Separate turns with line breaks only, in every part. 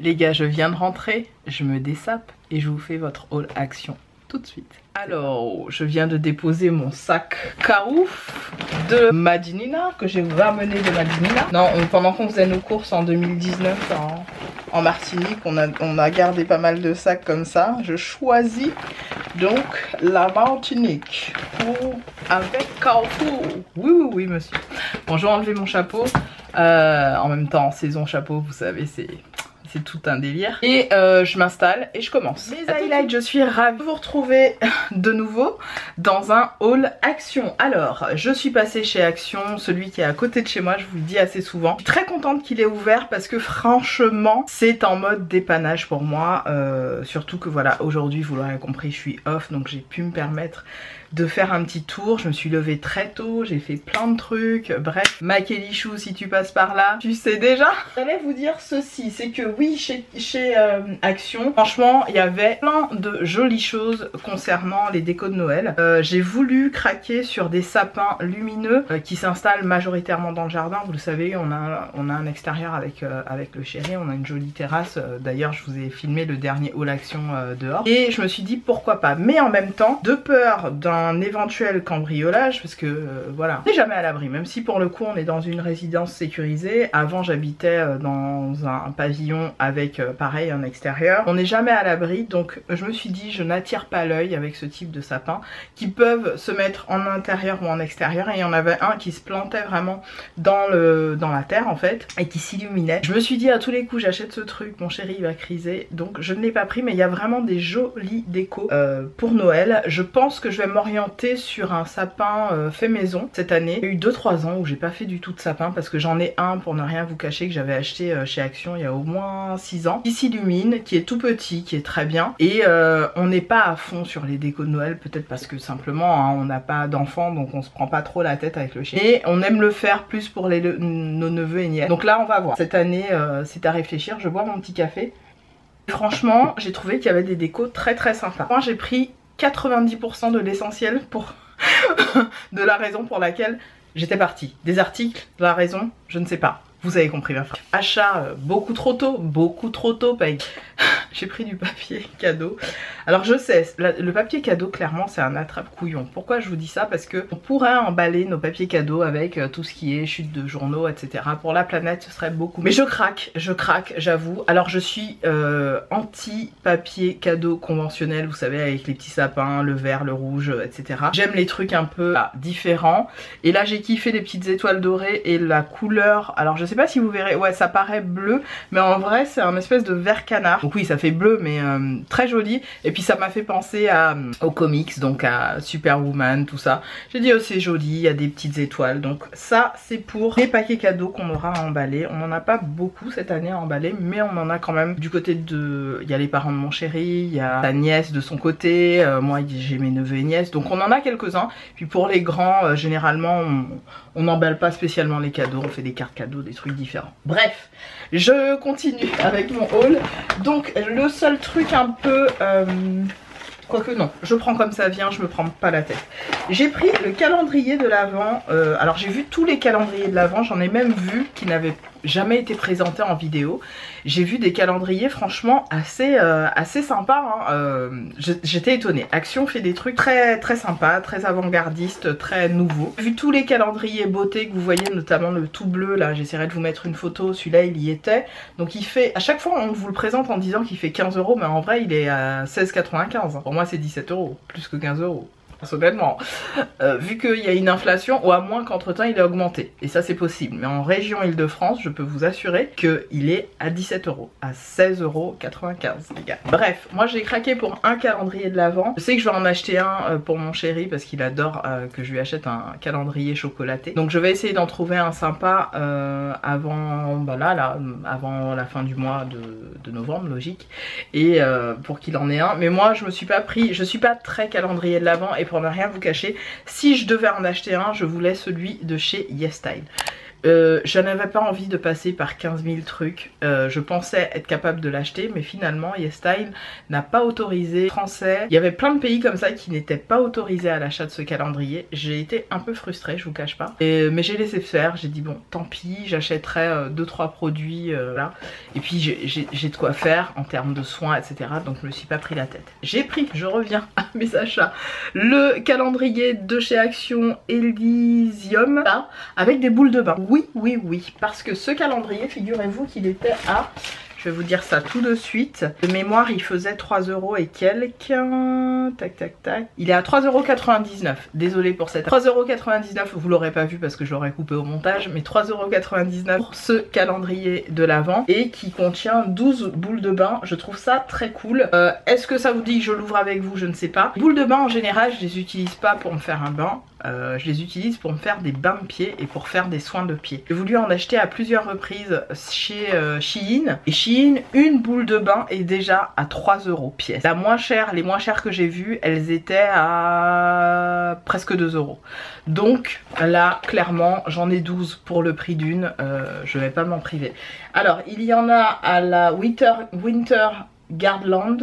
Les gars, je viens de rentrer, je me dessape et je vous fais votre haul action tout de suite. Alors, je viens de déposer mon sac Carouf de Madinina, que j'ai ramené de Madinina. Non, pendant qu'on faisait nos courses en 2019 en Martinique, on a gardé pas mal de sacs comme ça. Je choisis donc la Martinique avec Carrefour. Oui, oui, oui, monsieur. Bon, je vais enlever mon chapeau. En même temps, saison chapeau, vous savez, c'est tout un délire. Et je m'installe et je commence. Mes highlights, je suis ravie de vous retrouver de nouveau dans un haul Action. Alors, je suis passée chez Action, celui qui est à côté de chez moi, je vous le dis assez souvent. Je suis très contente qu'il ait ouvert parce que franchement, c'est en mode dépannage pour moi. Surtout que voilà, aujourd'hui, vous l'aurez compris, je suis off, donc j'ai pu me permettre de faire un petit tour. Je me suis levée très tôt, j'ai fait plein de trucs, bref. Ma Kélichou, si tu passes par là, tu sais déjà. J'allais vous dire ceci, c'est que oui, chez Action, franchement, il y avait plein de jolies choses concernant les décos de Noël. J'ai voulu craquer sur des sapins lumineux qui s'installent majoritairement dans le jardin. Vous le savez, on a un extérieur avec le chéri, on a une jolie terrasse. D'ailleurs, je vous ai filmé le dernier haul Action dehors. Et je me suis dit pourquoi pas. Mais en même temps, de peur d'un éventuel cambriolage, parce que voilà, on n'est jamais à l'abri, même si pour le coup on est dans une résidence sécurisée. Avant j'habitais dans un pavillon avec pareil un extérieur, on n'est jamais à l'abri, donc je me suis dit je n'attire pas l'œil avec ce type de sapin qui peuvent se mettre en intérieur ou en extérieur, et il y en avait un qui se plantait vraiment dans la terre en fait et qui s'illuminait. Je me suis dit à tous les coups j'achète ce truc, mon chéri il va criser, donc je ne l'ai pas pris, mais il y a vraiment des jolis décos pour Noël. Je pense que je vais m'orienter sur un sapin fait maison cette année. Il y a eu 2-3 ans où j'ai pas fait du tout de sapin parce que j'en ai un, pour ne rien vous cacher, que j'avais acheté chez Action il y a au moins 6 ans, qui s'illumine, qui est tout petit, qui est très bien, et on n'est pas à fond sur les décos de Noël, peut-être parce que simplement hein, on n'a pas d'enfants, donc on se prend pas trop la tête avec le chien, et on aime le faire plus pour nos neveux et nièces. Donc là on va voir, cette année c'est à réfléchir. Je bois mon petit café. Franchement j'ai trouvé qu'il y avait des décos très très sympas. Moi j'ai pris 90% de l'essentiel pour de la raison pour laquelle j'étais partie. Des articles, de la raison, je ne sais pas. Vous avez compris ma phrase. Achat beaucoup trop tôt, Peg. J'ai pris du papier cadeau. Alors je sais, le papier cadeau clairement c'est un attrape-couillon. Pourquoi je vous dis ça? Parce que on pourrait emballer nos papiers cadeaux avec tout ce qui est chute de journaux, etc. Pour la planète ce serait beaucoup. Mais je craque, j'avoue. Alors je suis anti-papier cadeau conventionnel, vous savez, avec les petits sapins, le vert, le rouge, etc. J'aime les trucs un peu différents. Et là j'ai kiffé les petites étoiles dorées et la couleur. Alors je sais pas si vous verrez, ouais ça paraît bleu, mais en vrai c'est un espèce de vert canard. Donc oui ça fait bleu mais très joli. Et puis ça m'a fait penser aux comics, donc à Superwoman, tout ça. J'ai dit oh c'est joli, il y a des petites étoiles. Donc ça c'est pour les paquets cadeaux qu'on aura à emballer. On n'en a pas beaucoup cette année à emballer, mais on en a quand même du côté de... Il y a les parents de mon chéri, il y a sa nièce de son côté, moi j'ai mes neveux et nièces, donc on en a quelques-uns. Puis pour les grands, généralement on n'emballe pas spécialement les cadeaux, on fait des cartes cadeaux, des trucs différents. Bref, je continue avec mon haul. Donc le seul truc un peu... quoique non, je prends comme ça vient, je me prends pas la tête. J'ai pris le calendrier de l'Avent. Alors j'ai vu tous les calendriers de l'Avent, j'en ai même vu qui n'avaient jamais été présentés en vidéo. J'ai vu des calendriers franchement assez sympas. Hein. J'étais étonnée. Action fait des trucs très très sympas, très avant-gardistes, très nouveaux. J'ai vu tous les calendriers beauté que vous voyez, notamment le tout bleu là. J'essaierai de vous mettre une photo. Celui-là il y était. Donc il fait, à chaque fois on vous le présente en disant qu'il fait 15 €, mais en vrai il est à 16,95. Pour moi c'est 17 €, plus que 15 €. Personnellement, vu qu'il y a une inflation, ou à moins qu'entre temps il ait augmenté, et ça c'est possible, mais en région Île-de-France je peux vous assurer qu'il est à 17 €, à 16,95 € les gars. Bref, moi j'ai craqué pour un calendrier de l'Avent. Je sais que je vais en acheter un pour mon chéri parce qu'il adore que je lui achète un calendrier chocolaté, donc je vais essayer d'en trouver un sympa avant, bah là, avant la fin du mois de novembre, logique, et pour qu'il en ait un. Mais moi je me suis pas pris, je suis pas très calendrier de l'Avent, et pour ne rien vous cacher, si je devais en acheter un, je voulais celui de chez YesStyle. Je n'avais pas envie de passer par 15 000 trucs. Je pensais être capable de l'acheter, mais finalement YesStyle n'a pas autorisé français. Il y avait plein de pays comme ça qui n'étaient pas autorisés à l'achat de ce calendrier. J'ai été un peu frustrée, je vous cache pas. Mais j'ai laissé faire, j'ai dit bon tant pis, j'achèterai 2-3 produits là. Et puis j'ai de quoi faire en termes de soins, etc. Donc je me suis pas pris la tête. J'ai pris, je reviens à mes achats, le calendrier de chez Action Elysium là, avec des boules de bain. Oui, oui, oui, parce que ce calendrier, figurez-vous qu'il était à... Je vais vous dire ça tout de suite. De mémoire, il faisait 3 € et quelques. Tac, tac, tac. Il est à 3,99 €. Désolée pour cette... 3,99 €, vous l'aurez pas vu parce que je l'aurais coupé au montage. Mais 3,99 € pour ce calendrier de l'Avent. Et qui contient 12 boules de bain. Je trouve ça très cool. Est-ce que ça vous dit que je l'ouvre avec vous? Je ne sais pas. Les boules de bain, en général, je les utilise pas pour me faire un bain. Je les utilise pour me faire des bains de pieds et pour faire des soins de pieds. J'ai voulu en acheter à plusieurs reprises chez Shein. Et Shein, une boule de bain est déjà à 3 € pièce. La moins chère, les moins chères que j'ai vues, elles étaient à presque 2 €. Donc là, clairement, j'en ai 12 pour le prix d'une. Je vais pas m'en priver. Alors, il y en a à la Winter Garland,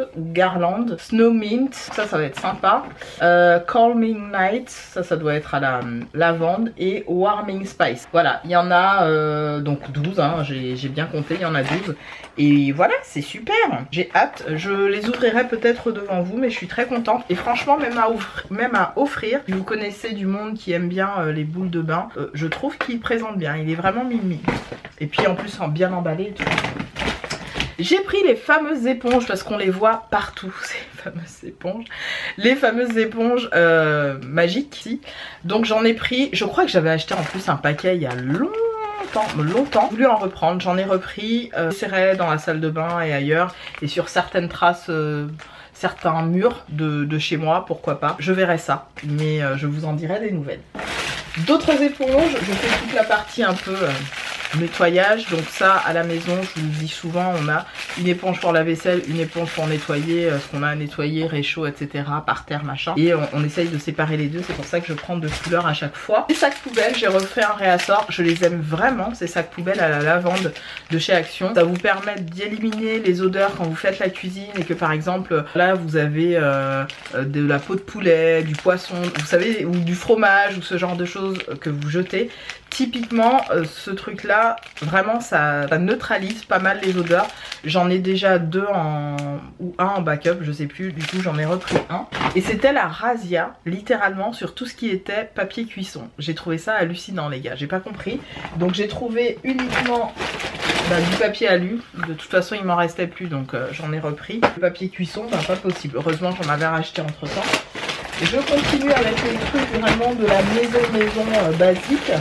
Snow Mint, ça va être sympa. Calming Night, ça doit être à la lavande, et Warming Spice. Voilà, il y en a donc 12, hein, j'ai bien compté, il y en a 12. Et voilà, c'est super, j'ai hâte. Je les ouvrirai peut-être devant vous, mais je suis très contente. Et franchement, même à offrir, vous connaissez du monde qui aime bien les boules de bain, je trouve qu'il présente bien, il est vraiment mimi. Et puis en plus, bien emballé et tout. J'ai pris les fameuses éponges parce qu'on les voit partout, les fameuses éponges magiques. Si. Donc j'en ai pris, je crois que j'avais acheté en plus un paquet il y a longtemps, voulu en reprendre, j'en ai repris, j'essaierai dans la salle de bain et ailleurs et sur certaines traces, certains murs de chez moi, pourquoi pas, je verrai ça, mais je vous en dirai des nouvelles. D'autres éponges, je fais toute la partie un peu... nettoyage, donc ça à la maison je vous le dis souvent, on a une éponge pour la vaisselle, une éponge pour nettoyer ce qu'on a à nettoyer, réchaud, etc. par terre machin, et on essaye de séparer les deux, c'est pour ça que je prends deux couleurs à chaque fois. Les sacs poubelles, j'ai refait un réassort, je les aime vraiment ces sacs poubelles à la lavande de chez Action. Ça vous permet d'éliminer les odeurs quand vous faites la cuisine et que par exemple là vous avez de la peau de poulet, du poisson, vous savez, ou du fromage ou ce genre de choses que vous jetez. Typiquement ce truc là vraiment ça neutralise pas mal les odeurs. J'en ai déjà deux ou un en backup, je sais plus, du coup j'en ai repris un. Et c'était la razzia littéralement sur tout ce qui était papier cuisson. J'ai trouvé ça hallucinant les gars, j'ai pas compris. Donc j'ai trouvé uniquement du papier alu, de toute façon il m'en restait plus donc j'en ai repris. Le papier cuisson, pas possible, heureusement j'en avais racheté entre temps. Et je continue avec les trucs vraiment de la maison basique.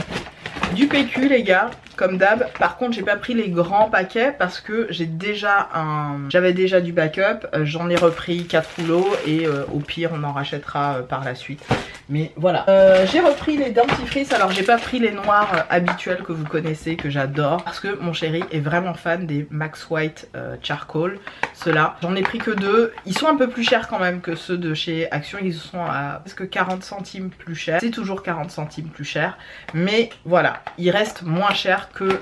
Du PQ les gars, comme d'hab. Par contre j'ai pas pris les grands paquets parce que j'avais déjà du backup. J'en ai repris 4 rouleaux et au pire on en rachètera par la suite. Mais voilà. J'ai repris les dentifrices. Alors j'ai pas pris les noirs habituels que vous connaissez, que j'adore, parce que mon chéri est vraiment fan des Max White Charcoal. Ceux-là, j'en ai pris que 2. Ils sont un peu plus chers quand même que ceux de chez Action. Ils sont à presque 40 centimes plus cher. C'est toujours 40 centimes plus cher. Mais voilà, ils restent moins chers que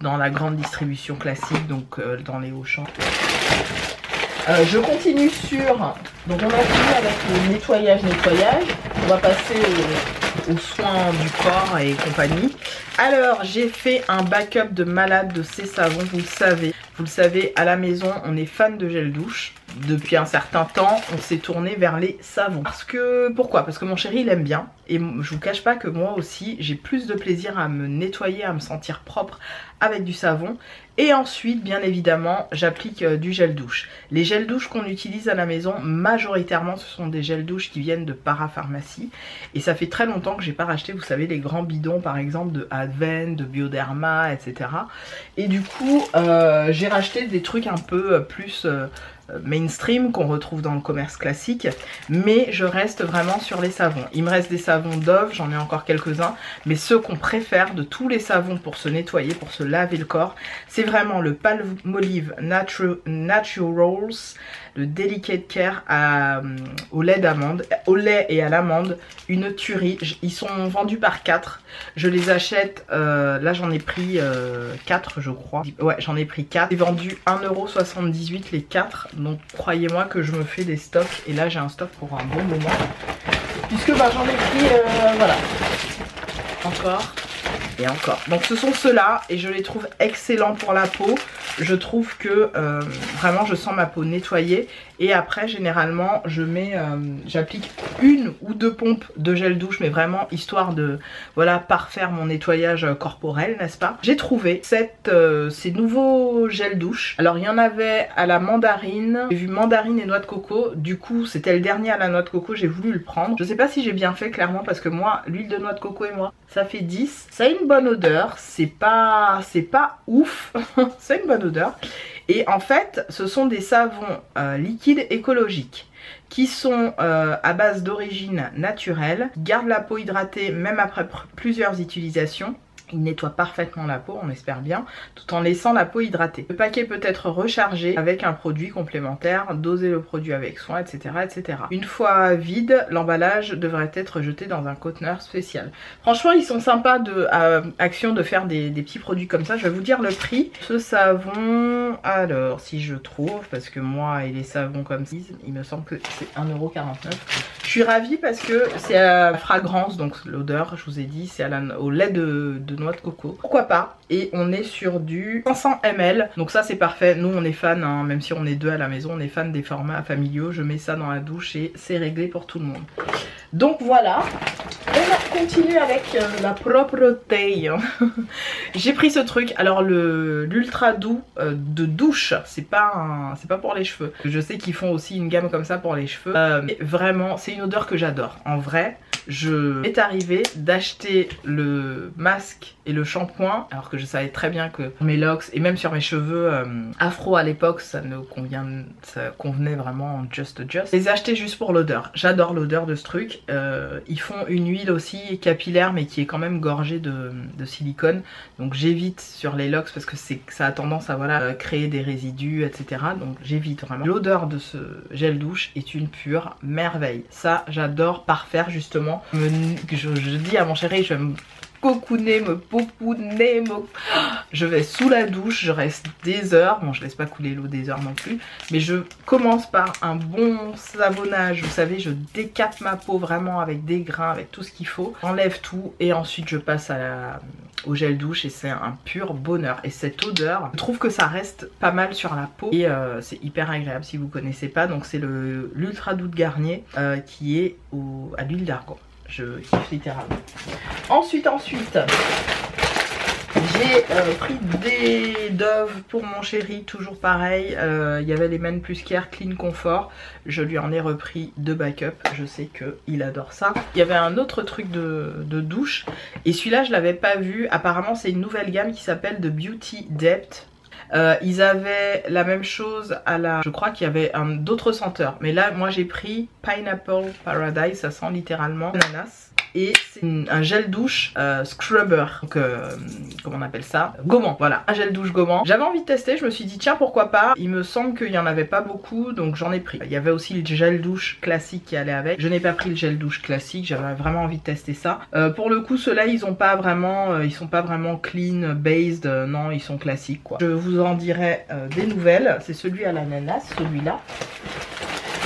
dans la grande distribution classique, donc dans les Auchan. Je continue sur... Donc on a fini avec le nettoyage. On va passer aux soins du corps et compagnie. Alors j'ai fait un backup de malade de ces savons, vous le savez, à la maison on est fan de gel douche. Depuis un certain temps on s'est tourné vers les savons. Pourquoi? Parce que mon chéri il aime bien. Et je vous cache pas que moi aussi j'ai plus de plaisir à me nettoyer, à me sentir propre avec du savon. Et ensuite bien évidemment j'applique du gel douche. Les gels douches qu'on utilise à la maison majoritairement ce sont des gels douches qui viennent de parapharmacie. Et ça fait très longtemps que j'ai pas racheté, vous savez, les grands bidons par exemple de Advent, de Bioderma, etc. Et du coup j'ai racheté des trucs un peu plus mainstream qu'on retrouve dans le commerce classique, mais je reste vraiment sur les savons. Il me reste des savons Dove, j'en ai encore quelques-uns, mais ceux qu'on préfère de tous les savons pour se nettoyer, pour se laver le corps, c'est vraiment le Palmolive Naturals, le Delicate Care au lait d'amande, au lait et à l'amande, une tuerie. Ils sont vendus par 4. Je les achète, là j'en ai pris 4 je crois. Ouais, j'en ai pris 4. J'ai vendu 1,78 € les 4. Donc croyez-moi que je me fais des stocks. Et là j'ai un stock pour un bon moment. Puisque bah, j'en ai pris, voilà. Encore. Et encore. Donc ce sont ceux-là et je les trouve excellents pour la peau. Je trouve que vraiment je sens ma peau nettoyée. Et après généralement je mets, j'applique 1 ou 2 pompes de gel douche, mais vraiment histoire de voilà parfaire mon nettoyage corporel, n'est-ce pas. J'ai trouvé ces nouveaux gels douche. Alors il y en avait à la mandarine, j'ai vu mandarine et noix de coco. Du coup c'était le dernier à la noix de coco, j'ai voulu le prendre. Je sais pas si j'ai bien fait clairement parce que moi l'huile de noix de coco et moi ça fait 10. Ça a une bonne odeur, c'est pas ouf, c'est une bonne odeur. Et en fait, ce sont des savons liquides écologiques qui sont à base d'origine naturelle, gardent la peau hydratée même après plusieurs utilisations. Il nettoie parfaitement la peau, on espère bien, tout en laissant la peau hydratée. Le paquet peut être rechargé avec un produit complémentaire, doser le produit avec soin, etc. etc. Une fois vide, l'emballage devrait être jeté dans un conteneur spécial. Franchement, ils sont sympas à Action de faire des petits produits comme ça. Je vais vous dire le prix. Ce savon, alors si je trouve, parce que moi et les savons comme ça, il me semble que c'est 1,49 €. Je suis ravie parce que c'est à fragrance, donc l'odeur, je vous ai dit, c'est au lait de noix de coco. Pourquoi pas? Et on est sur du 500 ml. Donc ça c'est parfait. Nous on est fans, hein, même si on est 2 à la maison, on est fans des formats familiaux. Je mets ça dans la douche et c'est réglé pour tout le monde. Donc voilà. On continue avec la propreté. J'ai pris ce truc. Alors l'ultra doux de douche, c'est pas pour les cheveux. Je sais qu'ils font aussi une gamme comme ça pour les cheveux. Mais vraiment, c'est une odeur que j'adore. En vrai, je m'est arrivé d'acheter le masque et le shampoing alors que je savais très bien que mes locks et même sur mes cheveux afro à l'époque ça convenait vraiment just. Je les ai achetés juste pour l'odeur. J'adore l'odeur de ce truc. Ils font une huile aussi capillaire mais qui est quand même gorgée de silicone, donc j'évite sur les locks parce que ça a tendance à voilà créer des résidus, etc. Donc j'évite vraiment. L'odeur de ce gel douche est une pure merveille. Ça j'adore parfaire justement. Je dis à mon chéri, je vais me cocooner, me popouner, je vais sous la douche, je reste des heures, bon je laisse pas couler l'eau des heures non plus, mais je commence par un bon savonnage, vous savez, je décape ma peau vraiment avec des grains, avec tout ce qu'il faut, j'enlève tout et ensuite je passe au gel douche et c'est un pur bonheur. Et cette odeur, je trouve que ça reste pas mal sur la peau et c'est hyper agréable si vous connaissez pas. Donc c'est l'ultra doux de Garnier qui est à l'huile d'argan. Je kiffe littéralement. Ensuite, j'ai pris des Dove pour mon chéri, toujours pareil. Il y avait les Men Plus Care Clean Comfort. Je lui en ai repris 2 backup. Je sais qu'il adore ça. Il y avait un autre truc de douche. Et celui-là, je l'avais pas vu. Apparemment, c'est une nouvelle gamme qui s'appelle The Beauty Depth. Ils avaient la même chose je crois qu'il y avait d'autres senteurs. Mais là, moi, j'ai pris Pineapple Paradise. Ça sent littéralement ananas. Et c'est un gel douche scrubber, donc comment on appelle ça, gommant, voilà, un gel douche gommant. J'avais envie de tester, je me suis dit tiens pourquoi pas. Il me semble qu'il n'y en avait pas beaucoup, donc j'en ai pris. Il y avait aussi le gel douche classique qui allait avec. Je n'ai pas pris le gel douche classique, j'avais vraiment envie de tester ça. Pour le coup ceux-là ils sont pas vraiment clean based, non ils sont classiques quoi. Je vous en dirai des nouvelles. C'est celui à l'ananas, celui-là.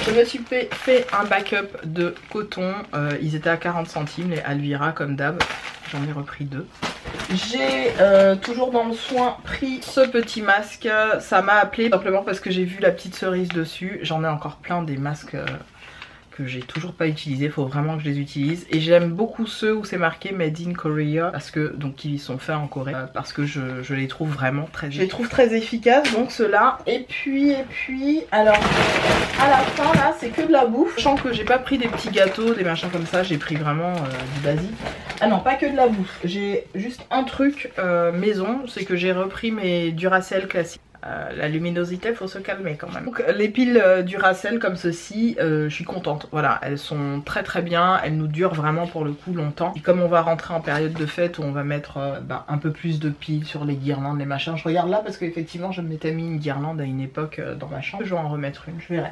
Je me suis fait un backup de coton, ils étaient à 40 centimes, les Alvira comme d'hab, j'en ai repris 2. J'ai toujours dans le soin pris ce petit masque, ça m'a appelé simplement parce que j'ai vu la petite cerise dessus, j'en ai encore plein des masques que j'ai toujours pas utilisé, faut vraiment que je les utilise. Et j'aime beaucoup ceux où c'est marqué Made in Korea parce que donc ils sont faits en Corée, parce que je les trouve vraiment très efficaces. Je les trouve très efficaces, donc ceux-là. Et puis alors à la fin là c'est que de la bouffe. Sachant que j'ai pas pris des petits gâteaux, des machins comme ça, j'ai pris vraiment du basique. Ah non, pas que de la bouffe. J'ai juste un truc maison, c'est que j'ai repris mes Duracell classiques. La luminosité, faut se calmer quand même. Donc les piles Duracell comme ceci, je suis contente. Voilà, elles sont très très bien, elles nous durent vraiment pour le coup longtemps. Et comme on va rentrer en période de fête où on va mettre un peu plus de piles sur les guirlandes, les machins. Je regarde là parce qu'effectivement je m'étais mis une guirlande à une époque dans ma chambre. Je vais en remettre une, je verrai.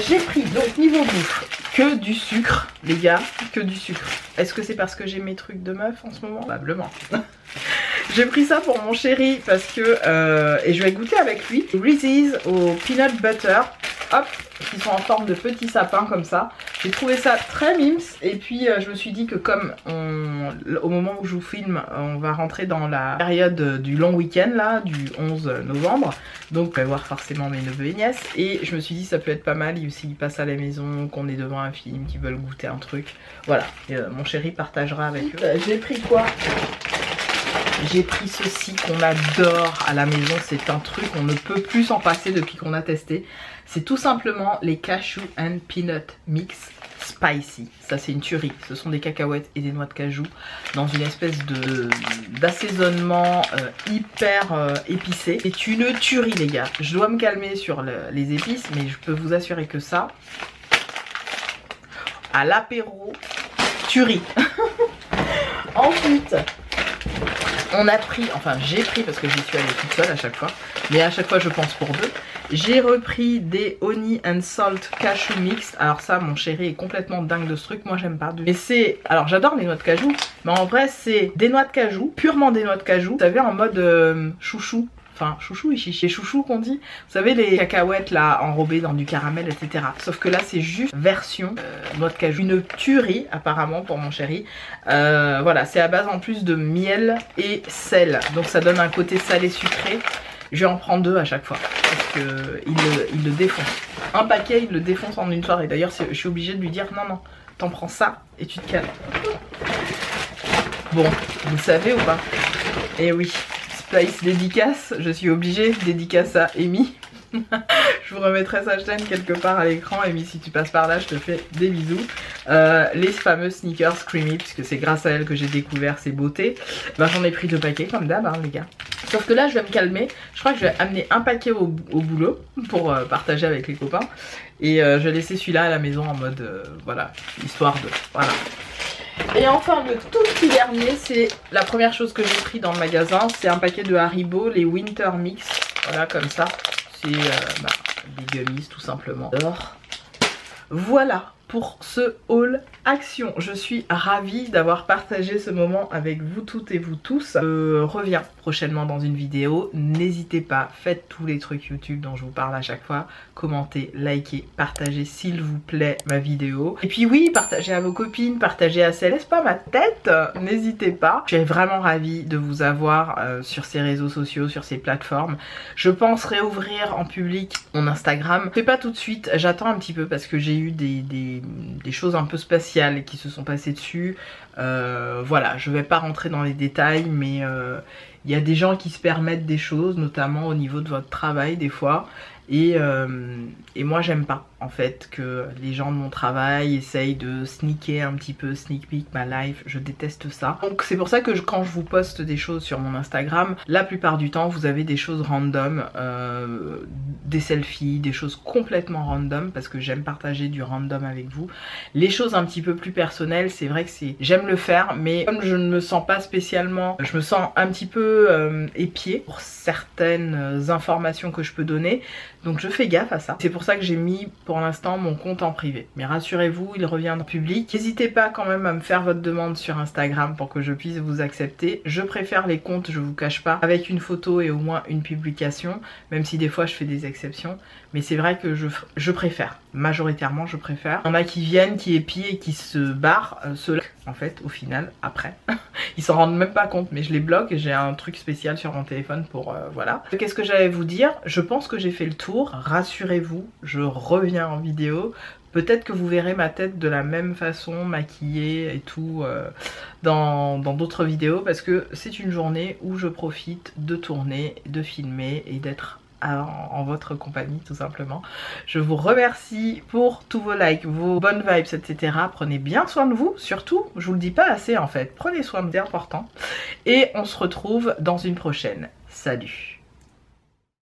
J'ai pris donc niveau bouffe que du sucre, les gars, que du sucre. Est-ce que c'est parce que j'ai mes trucs de meuf en ce moment? Probablement. J'ai pris ça pour mon chéri parce que, et je vais goûter avec lui, Reese's au peanut butter, hop, qui sont en forme de petits sapins comme ça. J'ai trouvé ça très mimes et puis je me suis dit que comme au moment où je vous filme, on va rentrer dans la période du long week-end là, du 11 novembre, donc je vais voir forcément mes neveux et nièces et je me suis dit ça peut être pas mal s'ils passent à la maison, qu'on est devant un film, qu'ils veulent goûter un truc. Voilà, et, mon chéri partagera avec eux. J'ai pris quoi? J'ai pris ceci qu'on adore à la maison, c'est un truc, on ne peut plus s'en passer depuis qu'on a testé. C'est tout simplement les cashew and peanut mix spicy. Ça c'est une tuerie, ce sont des cacahuètes et des noix de cajou dans une espèce d'assaisonnement hyper épicé. C'est une tuerie les gars, je dois me calmer sur les épices mais je peux vous assurer que ça, à l'apéro, tuerie. Ensuite, on a pris, enfin j'ai pris parce que j'y suis allée toute seule à chaque fois, mais à chaque fois je pense pour deux. J'ai repris des honey and salt cashew mix. Alors ça mon chéri est complètement dingue de ce truc, moi j'aime pas. Mais c'est, alors j'adore les noix de cajou, mais en vrai c'est des noix de cajou, purement des noix de cajou. Vous savez en mode chouchou. Enfin, chouchou et chichi. Les chouchous qu'on dit. Vous savez les cacahuètes là enrobées dans du caramel, etc. Sauf que là c'est juste version noix de cajou. Une tuerie apparemment pour mon chéri. Voilà, c'est à base en plus de miel et sel. Donc ça donne un côté salé sucré. Je vais en prendre deux à chaque fois. Parce que il le défonce. Un paquet il le défonce en une soirée. D'ailleurs je suis obligée de lui dire non non, t'en prends ça et tu te calmes. Bon, vous savez ou pas? Eh oui. Spice dédicace, je suis obligée, dédicace à Amy. Je vous remettrai sa chaîne quelque part à l'écran. Amy, si tu passes par là, je te fais des bisous. Les fameux sneakers creamy, puisque c'est grâce à elle que j'ai découvert ces beautés. Ben, j'en ai pris 2 paquets comme d'hab, hein, les gars. Sauf que là, je vais me calmer. Je crois que je vais amener un paquet au boulot pour partager avec les copains. Et je vais laisser celui-là à la maison en mode, voilà, histoire de... Voilà. Et enfin le tout petit dernier, c'est la première chose que j'ai pris dans le magasin, c'est un paquet de Haribo, les Winter Mix, voilà comme ça, c'est des gummies tout simplement. Alors, voilà pour ce haul action. Je suis ravie d'avoir partagé ce moment avec vous toutes et vous tous. Je reviens prochainement dans une vidéo. N'hésitez pas, faites tous les trucs YouTube dont je vous parle à chaque fois. Commentez, likez, partagez s'il vous plaît ma vidéo. Et puis oui, partagez à vos copines, partagez à Céleste, pas ma tête. N'hésitez pas. Je suis vraiment ravie de vous avoir sur ces réseaux sociaux, sur ces plateformes. Je pense réouvrir en public mon Instagram. Je fais pas tout de suite, j'attends un petit peu parce que j'ai eu des choses un peu spatiales qui se sont passées dessus. Voilà, je vais pas rentrer dans les détails, mais il y a des gens qui se permettent des choses, notamment au niveau de votre travail des fois. Et moi j'aime pas en fait que les gens de mon travail essayent de sneaker un petit peu, sneak peek ma life, je déteste ça. Donc c'est pour ça que quand je vous poste des choses sur mon Instagram, la plupart du temps vous avez des choses random, des selfies, des choses complètement random parce que j'aime partager du random avec vous. Les choses un petit peu plus personnelles, c'est vrai que j'aime le faire, mais comme je ne me sens pas spécialement, je me sens un petit peu épiée pour certaines informations que je peux donner. Donc je fais gaffe à ça. C'est pour ça que j'ai mis pour l'instant mon compte en privé. Mais rassurez-vous, il revient en public. N'hésitez pas quand même à me faire votre demande sur Instagram pour que je puisse vous accepter. Je préfère les comptes, je vous cache pas, avec une photo et au moins une publication. Même si des fois je fais des exceptions. Mais c'est vrai que je préfère. Majoritairement je préfère. Il y en a qui viennent, qui épient et qui se barrent. Ceux-là, en fait, au final, après. Ils s'en rendent même pas compte, mais je les bloque et j'ai un truc spécial sur mon téléphone pour voilà. Qu'est-ce que j'allais vous dire? Je pense que j'ai fait le tour. Rassurez-vous, je reviens en vidéo. Peut-être que vous verrez ma tête de la même façon, maquillée et tout, dans d'autres vidéos, parce que c'est une journée où je profite de tourner, de filmer et d'être en votre compagnie tout simplement. Je vous remercie pour tous vos likes, vos bonnes vibes, etc. Prenez bien soin de vous, surtout, je vous le dis pas assez en fait, prenez soin de vous, c'est important. Et on se retrouve dans une prochaine. Salut!